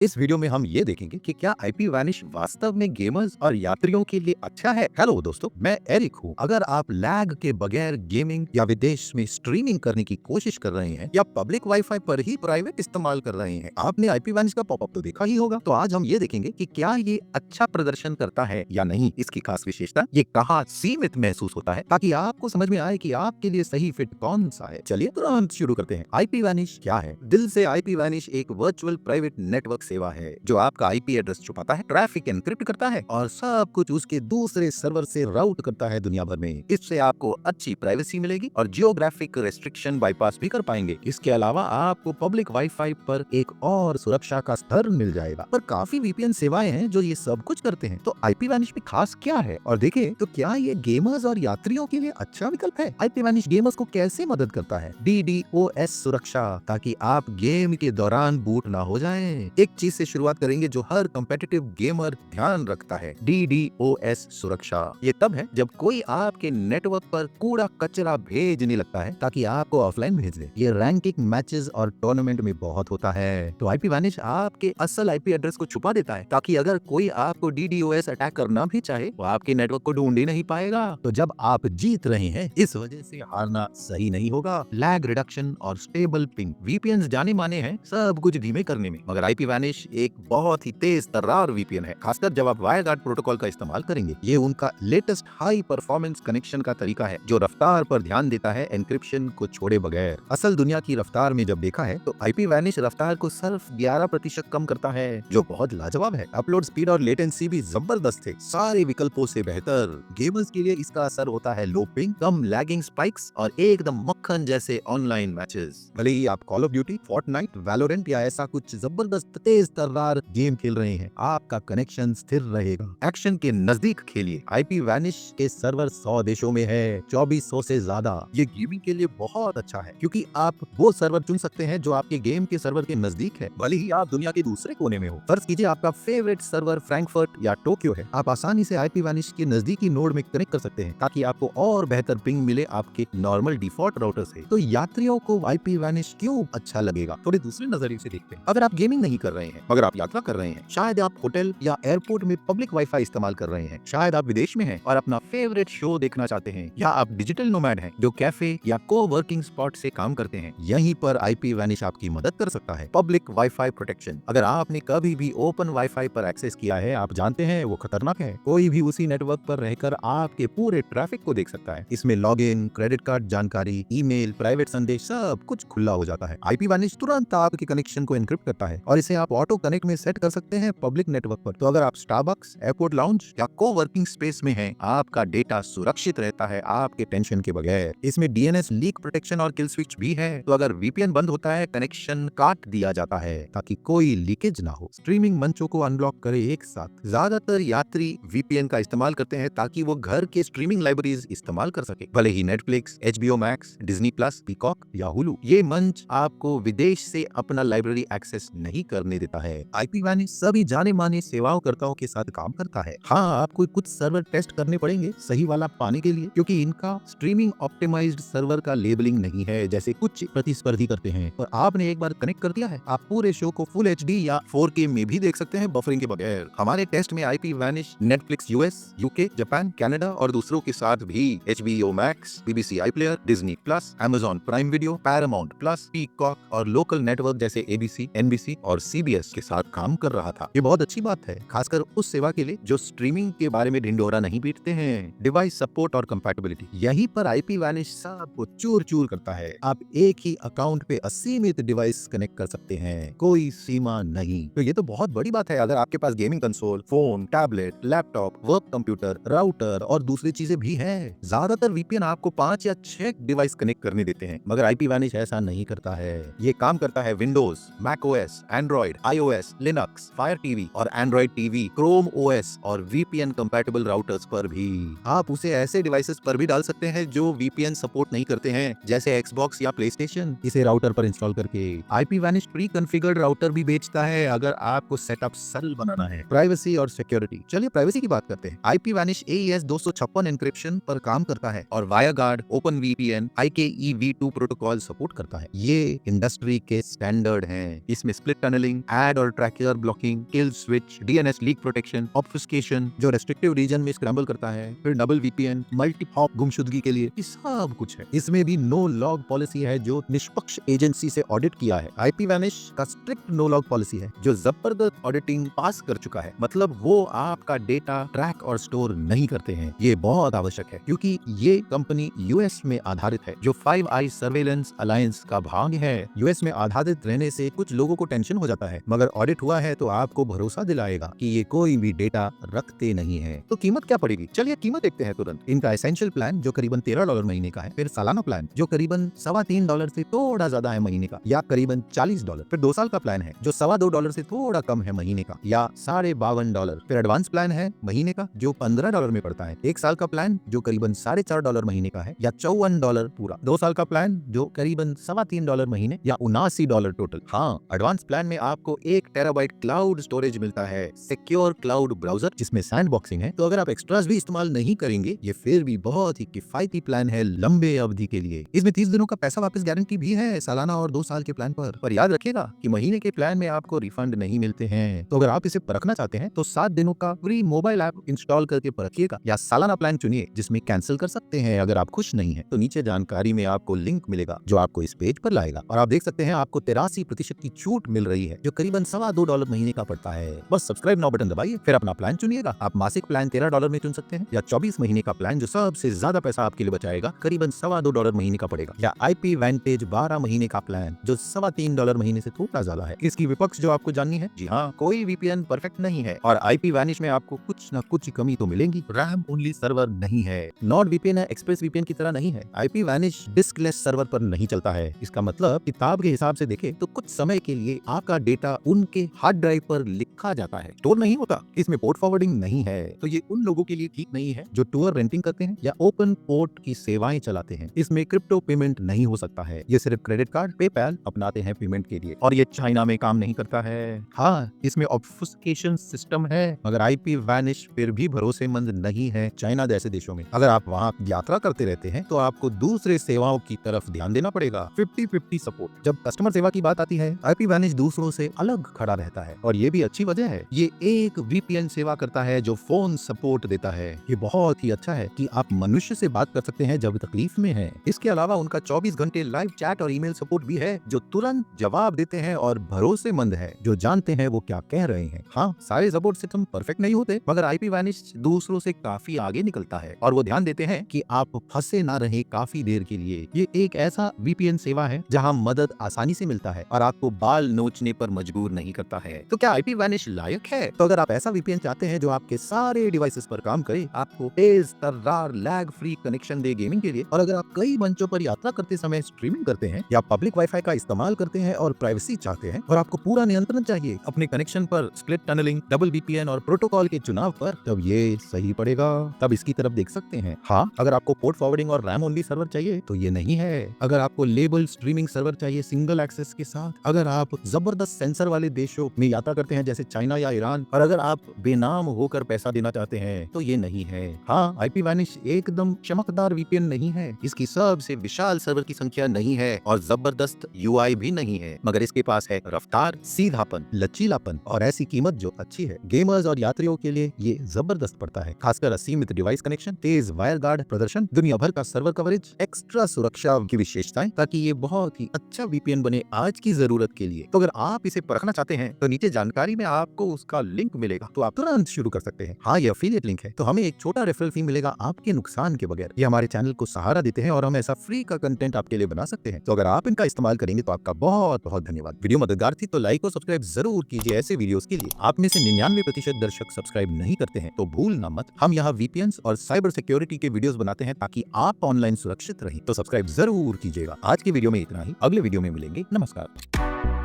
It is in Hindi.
इस वीडियो में हम ये देखेंगे कि क्या आईपी वैनिश वास्तव में गेमर्स और यात्रियों के लिए अच्छा है। हेलो दोस्तों, मैं एरिक हूँ। अगर आप लैग के बगैर गेमिंग या विदेश में स्ट्रीमिंग करने की कोशिश कर रहे हैं या पब्लिक वाईफाई पर ही प्राइवेट इस्तेमाल कर रहे हैं, आपने आईपी वैनिश का पॉपअप तो देखा ही होगा। तो आज हम ये देखेंगे कि क्या ये अच्छा प्रदर्शन करता है या नहीं, इसकी खास विशेषता, ये कहाँ सीमित महसूस होता है, ताकि आपको समझ में आए कि आपके लिए सही फिट कौन सा है। चलिए तुरंत शुरू करते हैं। आईपी वैनिश क्या है? दिल से आईपी वैनिश एक वर्चुअल प्राइवेट नेटवर्क सेवा है जो आपका आईपी एड्रेस छुपाता है, ट्रैफिक एनक्रिप्ट करता है और सब कुछ उसके दूसरे सर्वर से राउट करता है दुनिया भर में। इससे आपको अच्छी प्राइवेसी मिलेगी और जियोग्राफिक रेस्ट्रिक्शन बाईपास भी कर पाएंगे। इसके अलावा आपको पब्लिक वाईफाई पर एक और सुरक्षा का स्तर मिल जाएगा। पर काफी वीपीएन सेवाएं हैं जो ये सब कुछ करते हैं, तो आईपी वैनिश में खास क्या है? और देखें तो क्या ये गेमर्स और यात्रियों के लिए अच्छा विकल्प है? आईपी वैनिश गेमर्स को कैसे मदद करता है? डीडीओएस सुरक्षा, ताकि आप गेम के दौरान बूट ना हो जाएं। एक चीज से शुरुआत करेंगे जो हर कम्पिटिटिव गेमर ध्यान रखता है, डीडीओएस सुरक्षा। ये तब है जब कोई आपके नेटवर्क पर कूड़ा कचरा भेजने लगता है ताकि आपको ऑफलाइन भेज दे। ये रैंकिंग मैचेस और टूर्नामेंट में बहुत होता है। तो आईपी वैनिश आपके असल आईपी एड्रेस को छुपा देता है ताकि अगर कोई आपको डीडीओएस अटैक करना भी चाहे वो आपके नेटवर्क को ढूंढ ही नहीं पाएगा। तो जब आप जीत रहे हैं, इस वजह से हारना सही नहीं होगा। लैग रिडक्शन और स्टेबल पिंग, वीपीएन जाने माने हैं सब कुछ धीमे करने में, मगर आईपी वैनिश एक बहुत ही तेज तर्रार वीपीएन है, खासकर जब आप वायरगार्ड प्रोटोकॉल का इस्तेमाल करेंगे। ये उनका लेटेस्ट हाई परफॉर्मेंस कनेक्शन का तरीका है जो रफ्तार पर ध्यान देता है, एनक्रिप्शन को छोड़े बगैर। असल दुनिया की रफ्तार में जब देखा है तो आईपी वैनिश रफ्तार को सिर्फ 11% कम करता है, जो बहुत लाजवाब है। अपलोड स्पीड और लेटेंसी भी जबरदस्त है, सारे विकल्पों से बेहतर। गेमर्स के लिए इसका असर होता है लो पिंग, कम लैगिंग स्पाइक्स और एकदम मक्खन जैसे ऑनलाइन मैचेस। भले ही आप Call of Duty, Fortnite, Valorant या ऐसा कुछ जबरदस्त तेज तर्रार गेम खेल रहे हैं, आपका कनेक्शन स्थिर रहेगा। एक्शन के नजदीक खेलिए। आईपी वैनिश के सर्वर 100 देशों में है, 2400 से ज्यादा। ये गेमिंग के लिए बहुत अच्छा है क्योंकि आप वो सर्वर चुन सकते हैं जो आपके गेम के सर्वर के नजदीक है, भले ही आप दुनिया के दूसरे कोने में हो। फर्ज कीजिए आपका फेवरेट सर्वर फ्रैंकफर्ट या टोक्यो है, आप आसानी से आईपी वैनिश के नजदीकी नोड में कनेक्ट कर सकते हैं ताकि आपको और बेहतर पिंग मिले आपके नॉर्मल डिफॉल्ट राउटर से। तो यात्रियों को आईपी वैनिश क्यों अच्छा लगेगा, थोड़े दूसरे नजरिए से देखते हैं। अगर आप गेमिंग नहीं कर रहे हैं मगर आप यात्रा कर रहे हैं, शायद आप होटल या एयरपोर्ट में पब्लिक वाईफाई इस्तेमाल कर रहे हैं, शायद आप विदेश में हैं और अपना फेवरेट शो देखना चाहते हैं, या आप डिजिटल नोमैड हैं जो कैफे या को वर्किंग स्पॉट से काम करते हैं, यहीं पर आईपी वैनिश आपकी मदद कर सकता है। पब्लिक वाईफाई प्रोटेक्शन, अगर आपने कभी भी ओपन वाईफाई पर एक्सेस किया है, आप जानते हैं वो खतरनाक है। कोई भी उसी नेटवर्क पर रहकर आपके पूरे ट्रैफिक को देख सकता है। इसमें लॉगिन, क्रेडिट कार्ड जानकारी, ईमेल, प्राइवेट संदेश, सब कुछ खुला हो जाता है। आईपी वैनिश तुरंत आपके कनेक्शन को एनक्रिप्ट करता है और इसे आप ऑटो कनेक्ट में सेट कर सकते हैं पब्लिक नेटवर्क पर। तो अगर आप स्टारबक्स, एयरपोर्ट लाउंज या को वर्किंग स्पेस में हैं, आपका डेटा सुरक्षित रहता है आपके टेंशन के बगैर। इसमें डीएनएस लीक प्रोटेक्शन और किल स्विच भी है, तो अगर वीपीएन बंद होता है, कनेक्शन काट दिया जाता है ताकि कोई लीकेज ना हो। स्ट्रीमिंग मंचों को अनब्लॉक करे एक साथ। ज्यादातर यात्री वीपीएन का इस्तेमाल करते हैं ताकि वो घर के स्ट्रीमिंग लाइब्रेरीज इस्तेमाल कर सके, भले ही Netflix, HBO Max, Disney Plus, Peacock या हुलू। ये मंच आपको विदेश से अपना लाइब्रेरी एक्सेस नहीं करने देता है। आईपी वैनिश सभी जाने माने सेवाओंकर्ताओं के साथ काम करता है। हाँ, आपको कुछ सर्वर टेस्ट करने पड़ेंगे सही वाला पाने के लिए, क्योंकि इनका स्ट्रीमिंग ऑप्टिमाइज्ड सर्वर का लेबलिंग नहीं है जैसे कुछ प्रतिस्पर्धी करते हैं। और आपने एक बार कनेक्ट कर दिया है, आप पूरे शो को फुल एचडी या 4K में भी देख सकते हैं बफरिंग के बगैर। हमारे टेस्ट में IP vanish Netflix US, UK, Japan, Canada और दूसरों के साथ भी HBO max, BBC iPlayer, Disney plus, Amazon prime video, Paramount plus, peacock और लोकल नेटवर्क जैसे एबीसी, एनबीसी और सीबीएस के साथ काम कर रहा था। ये बहुत अच्छी बात है, खासकर उस सेवा के लिए जो स्ट्रीमिंग के बारे में ढिंढोरा नहीं पीटते हैं। डिवाइस सपोर्ट और कंपैटिबिलिटी, यहीं पर आईपी वैनिश सबको चूर चूर करता है। आप एक ही अकाउंट पे असीमित डिवाइस कनेक्ट कर सकते हैं, कोई सीमा नहीं। तो ये तो बहुत बड़ी बात है। अगर आपके पास gaming console, phone, tablet, laptop, work computer, router और दूसरी चीजें भी हैं। ज्यादातर वीपीएन आपको 5 या 6 डिवाइस कनेक्ट करने देते हैं, मगर आईपी वैनिश ऐसा नहीं करता है। ये काम करता है Windows, Mac OS, Android, iOS, Linux, Fire TV और एंड्रॉइड टीवी, क्रोम ओएस और वीपीएन कंपैटिबल राउटर्स पर भी। आप उसे ऐसे डिवाइसेस पर भी डाल सकते हैं जो वीपीएन सपोर्ट नहीं करते हैं, जैसे एक्सबॉक्स या प्लेस्टेशन। इसे राउटर पर इंस्टॉल करके IP vanish pre configured router भी बेचता है अगर आपको सेटअप सरल बनाना है। प्राइवेसी और सिक्योरिटी, चलिए प्राइवेसी की बात करते हैं। आईपी वैनिश AES 256 एन्क्रिप्शन पर काम करता है और WireGuard, open VPN, IKEv2 protocol support करता है। ये इंडस्ट्री के स्टैंडर्ड हैं। इसमें स्प्लिट टनलिंग, एड और tracker blocking, kill switch, DNS leak protection, obfuscation जो रेस्ट्रिक्टिव रीजन में स्क्रैम्बल करता है, फिर डबल वीपीएन, मल्टी हॉप गुमशुदगी के लिए, ये सब कुछ है। इसमें भी नो लॉग पॉलिसी है जो निष्पक्ष एजेंसी से ऑडिट किया है। आईपी वैनिश का स्ट्रिक्ट नो लॉग पॉलिसी है जो जबरदस्त ऑडिटिंग पास कर चुका है। मतलब वो आपका डेटा ट्रैक और स्टोर नहीं करते हैं। ये बहुत आवश्यक है क्योंकि ये कंपनी यूएस में आधारित है जो 5 आइज सर्वेलेंस अलायंस का भाग है। यूएस में आधारित रहने से कुछ लोगों को टेंशन हो जाता है, मगर ऑडिट हुआ है तो आपको भरोसा दिलाएगा कि ये कोई भी डेटा रखते नहीं है। तो कीमत क्या पड़ेगी? चलिए कीमत देखते हैं तुरंत। इनका एसेंशियल प्लान जो करीबन $13 महीने का है, फिर सालाना प्लान जो करीबन $3.25 से थोड़ा ज्यादा है महीने का या करीबन $40, फिर 2 साल का प्लान है जो $2.25 से थोड़ा कम है महीने का या $52, फिर एडवांस प्लान है महीने का जो $15 में पड़ता है, 1 साल का प्लान जो करीबन $4.5 महीने का है या $54 पूरा, 2 साल का प्लान जो करीबन $3.25 महीने या $79 टोटल। हाँ, एडवांस प्लान में आपको 1 टेराबाइट क्लाउड स्टोरेज मिलता है, सिक्योर क्लाउड ब्राउजर जिसमें सैंडबॉक्सिंग है, तो अगर आप एक्स्ट्रास भी इस्तेमाल नहीं करेंगे ये फिर भी बहुत ही किफायती प्लान है लंबे अवधि के लिए। इसमें 30 दिनों का पैसा वापस गारंटी भी है सालाना और 2 साल के प्लान पर याद रखिएगा कि महीने के प्लान में आपको रिफंड नहीं मिलते हैं। तो अगर आप इसे परखना चाहते हैं तो 7 दिनों का फ्री मोबाइल ऐप इंस्टॉल करके परखिएगा या सालाना प्लान चुनिए जिसमें कैंसिल कर सकते हैं अगर आप खुश नहीं है। तो नीचे जानकारी में आपको लिंक मिलेगा जो आपको इस पेज पर लाएगा और आप देख सकते हैं आपको 83% की छूट मिल रही है जो करीबन $2.25 महीने का पड़ता है। बस सब्सक्राइब नाउ बटन दबाइए, फिर अपना प्लान चुनिएगा। आप मासिक प्लान $13 में चुन सकते हैं या 24 महीने का प्लान जो सबसे ज्यादा पैसा आपके लिए बचाएगा करीबन $2.25 महीने का पड़ेगा, या आईपी वैंटेज 12 महीने का प्लान जो $3.25 महीने से थोड़ा ज्यादा है। इसकी विपक्ष जो आपको जाननी है, जी हाँ, कोई वीपीएन परफेक्ट नहीं है और आईपी वैनिश में आपको कुछ न कुछ कमी तो मिलेगी। रैम ओनली सर्वर नहीं है, नॉट वीपीएन है, एक्सप्रेस वीपीएन की तरह नहीं है। आईपी वैनिश डिस्कलेस सर्वर पर नहीं चलता है। इसका मतलब किताब के हिसाब से देखें तो कुछ समय के लिए आपका डेटा उनके हार्ड ड्राइव पर लिखा जाता है, स्टोर नहीं होता। इसमें पोर्ट फॉरवर्डिंग नहीं है, तो ये उन लोगों के लिए ठीक नहीं है जो टूर रेंटिंग करते हैं या ओपन पोर्ट की सेवाएं चलाते हैं। इसमें क्रिप्टो पेमेंट नहीं हो सकता है, ये सिर्फ क्रेडिट कार्ड, पेपैल अपनाते हैं पेमेंट के लिए, और ये चाइना में काम नहीं करता है। हाँ, इसमें ऑब्फुस्केशन सिस्टम है, मगर आईपी वैनिश फिर भी भरोसेमंद नहीं है चाइना जैसे देशों में। अगर आप वहाँ यात्रा करते रहते हैं तो आपको दूसरे सेवाओं की तरफ ध्यान देना पड़ेगा। 50-50 सपोर्ट। जब कस्टमर सेवा की बात आती है, आईपी वैनिश दूसरों से अलग खड़ा रहता है और ये भी अच्छी वजह है। ये एक वीपीएन सेवा करता है जो फोन सपोर्ट देता है। ये बहुत ही अच्छा है कि आप मनुष्य से बात कर सकते हैं जब तकलीफ में हैं। इसके अलावा उनका 24 घंटे लाइव चैट और ईमेल सपोर्ट भी है जो तुरंत जवाब देते हैं और भरोसेमंद है, जो जानते हैं वो क्या कह रहे हैं। हाँ, सारे सपोर्ट सिस्टम परफेक्ट नहीं होते, मगर आईपी वैनिश दूसरों से काफी आगे निकलता है और वो ध्यान देते हैं कि आप फंसे ना रहे काफी देर के लिए। ये एक ऐसा वीपीएन सेवा है जहाँ मदद आसानी से मिलता है और आपको बाल नोचने पर मजबूर नहीं करता है। तो क्या आईपी वैनिश लायक है? तो अगर आप ऐसा वीपीएन चाहते हैं जो आपके सारे डिवाइसेस पर काम करे, आपको तेज तर्रार लैग फ्री कनेक्शन दे गेमिंग के लिए, और अगर आप कई मंचों पर यात्रा करते समय स्ट्रीमिंग करते हैं या पब्लिक वाईफाई का इस्तेमाल करते हैं और प्राइवेसी चाहते हैं और आपको पूरा नियंत्रण चाहिए अपने कनेक्शन पर, स्प्लिट टनलिंग, डबल वीपीएन और प्रोटोकॉल के चुनाव पर, तब ये सही पड़ेगा। तब इसकी तरफ देख सकते हैं। हाँ, अगर आपको पोर्ट फॉरवर्डिंग और रैम ओनली सर्वर चाहिए तो ये नहीं है। अगर आपको लेबल स्ट्रीमिंग सर्वर चाहिए सिंगल एक्सेस के साथ, अगर आप जबरदस्त सेंसर वाले देशों में यात्रा करते हैं जैसे चाइना या ईरान, और अगर आप बेनाम होकर पैसा देना चाहते हैं तो ये नहीं है। हाँ, आईपी वैनिश एकदम चमकदार वीपीएन नहीं है, इसकी सबसे विशाल सर्वर की संख्या नहीं है और जबरदस्त यूआई भी नहीं है, मगर इसके पास है रफ्तार, सीधापन, लचीलापन और ऐसी कीमत जो अच्छी है। गेमर्स और यात्रियों के लिए ये जबरदस्त पड़ता है, खासकर असीमित डिवाइस कनेक्शन, तेज वायर गार्ड प्रदर्शन, दुनिया भर का सर्वर कवरेज, एक्स्ट्रा सुरक्षा की विशेषताएं, ताकि ये बहुत ही अच्छा वीपीएन बने आज की जरूरत के लिए। तो अगर आप इसे परखना चाहते हैं तो नीचे जानकारी में आपको उसका लिंक मिलेगा, तो आप तुरंत शुरू कर सकते हैं। हाँ, ये एफिलिएट लिंक है, तो हमें एक छोटा रेफरल फी मिलेगा आपके नुकसान के बगैर। ये हमारे चैनल को सहारा देते हैं और हम ऐसा फ्री का कंटेंट आपके लिए बना सकते हैं। तो अगर आप इनका इस्तेमाल करेंगे तो आपका बहुत बहुत धन्यवाद। वीडियो मददगार थी तो लाइक और सब्सक्राइब जरूर कीजिए ऐसे वीडियोस के लिए। आप में से 99% दर्शक सब्सक्राइब नहीं करते हैं तो भूलना मत, हम यहाँ वीपीएन्स और साइबर सिक्योरिटी के वीडियोस बनाते हैं ताकि आप ऑनलाइन सुरक्षित रहें। तो सब्सक्राइब जरूर कीजिएगा। आज की वीडियो में इतना ही, अगले वीडियो में मिलेंगे। नमस्कार।